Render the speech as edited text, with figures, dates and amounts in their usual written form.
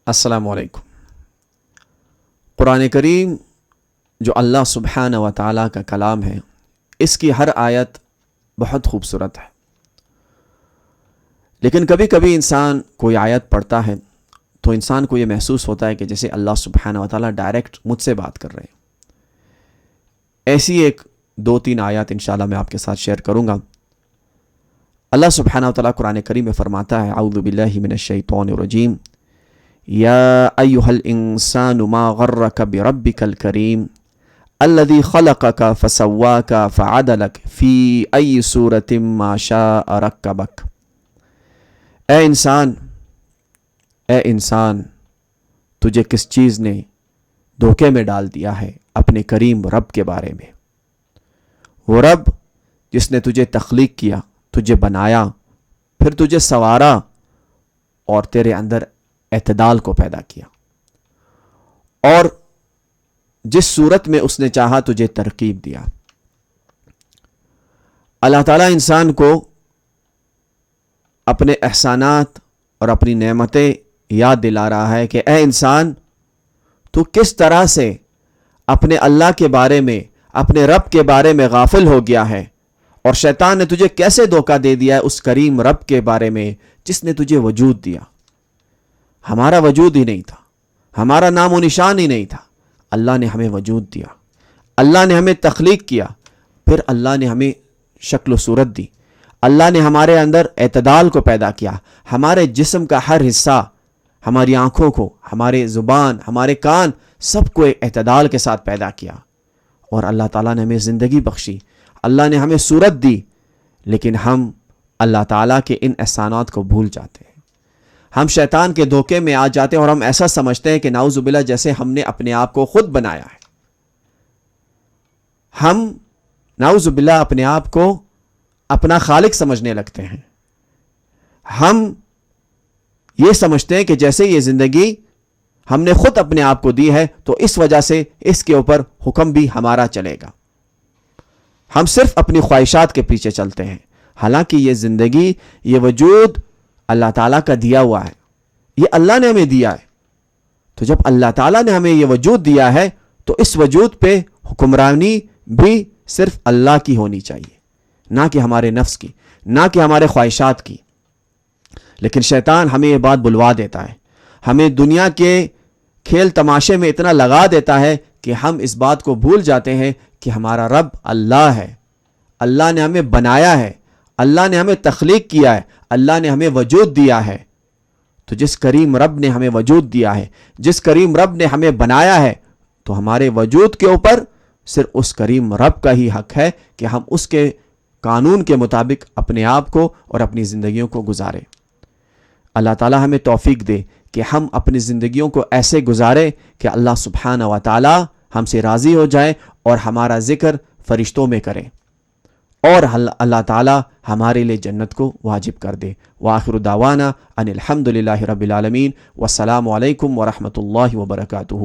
السلام علیکم۔ قرآن کریم جو اللہ سبحانہ و تعالیٰ کا کلام ہے، اس کی ہر آیت بہت خوبصورت ہے، لیکن کبھی کبھی انسان کوئی آیت پڑھتا ہے تو انسان کو یہ محسوس ہوتا ہے کہ جیسے اللہ سبحانہ و تعالیٰ ڈائریکٹ مجھ سے بات کر رہے ہیں۔ ایسی ایک 2-3 آیات انشاءاللہ میں آپ کے ساتھ شیئر کروں گا۔ اللہ سبحانہ و تعالیٰ قرآن کریم میں فرماتا ہے، اعوذ باللہ من الشیطان الرجیم، یا ایہا الانسان ما غرک بربک الکریم الذی خلقک فسواک فعدلک فی ای صورت ما شاء رکبک۔ اے انسان، تجھے کس چیز نے دھوکے میں ڈال دیا ہے اپنے کریم رب کے بارے میں؟ وہ رب جس نے تجھے تخلیق کیا، تجھے بنایا، پھر تجھے سنوارا اور تیرے اندر اعتدال کو پیدا کیا، اور جس صورت میں اس نے چاہا تجھے ترکیب دیا۔ اللہ تعالیٰ انسان کو اپنے احسانات اور اپنی نعمتیں یاد دلا رہا ہے کہ اے انسان، تو کس طرح سے اپنے اللہ کے بارے میں، اپنے رب کے بارے میں غافل ہو گیا ہے، اور شیطان نے تجھے کیسے دھوکہ دے دیا ہے اس کریم رب کے بارے میں جس نے تجھے وجود دیا۔ ہمارا وجود ہی نہیں تھا، ہمارا نام و نشان ہی نہیں تھا، اللہ نے ہمیں وجود دیا، اللہ نے ہمیں تخلیق کیا، پھر اللہ نے ہمیں شکل و صورت دی، اللہ نے ہمارے اندر اعتدال کو پیدا کیا، ہمارے جسم کا ہر حصہ، ہماری آنکھوں کو، ہمارے زبان، ہمارے کان، سب کو اعتدال کے ساتھ پیدا کیا، اور اللہ تعالیٰ نے ہمیں زندگی بخشی، اللہ نے ہمیں صورت دی، لیکن ہم اللہ تعالیٰ کے ان احسانات کو بھول جاتے ہیں۔ ہم شیطان کے دھوکے میں آ جاتے ہیں اور ہم ایسا سمجھتے ہیں کہ نعوذ باللہ جیسے ہم نے اپنے آپ کو خود بنایا ہے۔ ہم نعوذ باللہ اپنے آپ کو اپنا خالق سمجھنے لگتے ہیں۔ ہم یہ سمجھتے ہیں کہ جیسے یہ زندگی ہم نے خود اپنے آپ کو دی ہے تو اس وجہ سے اس کے اوپر حکم بھی ہمارا چلے گا۔ ہم صرف اپنی خواہشات کے پیچھے چلتے ہیں، حالانکہ یہ زندگی، یہ وجود اللہ تعالیٰ کا دیا ہوا ہے، یہ اللہ نے ہمیں دیا ہے۔ تو جب اللہ تعالیٰ نے ہمیں یہ وجود دیا ہے تو اس وجود پہ حکمرانی بھی صرف اللہ کی ہونی چاہیے، نہ کہ ہمارے نفس کی، نہ کہ ہمارے خواہشات کی۔ لیکن شیطان ہمیں یہ بات بلوا دیتا ہے، ہمیں دنیا کے کھیل تماشے میں اتنا لگا دیتا ہے کہ ہم اس بات کو بھول جاتے ہیں کہ ہمارا رب اللہ ہے، اللہ نے ہمیں بنایا ہے، اللہ نے ہمیں تخلیق کیا ہے، اللہ نے ہمیں وجود دیا ہے۔ تو جس کریم رب نے ہمیں وجود دیا ہے، جس کریم رب نے ہمیں بنایا ہے، تو ہمارے وجود کے اوپر صرف اس کریم رب کا ہی حق ہے کہ ہم اس کے قانون کے مطابق اپنے آپ کو اور اپنی زندگیوں کو گزاریں۔ اللہ تعالیٰ ہمیں توفیق دے کہ ہم اپنی زندگیوں کو ایسے گزاریں کہ اللہ سبحانہ و تعالیٰ ہم سے راضی ہو جائے اور ہمارا ذکر فرشتوں میں کریں، اور اللہ تعالیٰ ہمارے لیے جنت کو واجب کر دے۔ وآخر دعوانا ان الحمد للہ رب العالمین، والسلام علیکم ورحمۃ اللہ وبرکاتہ۔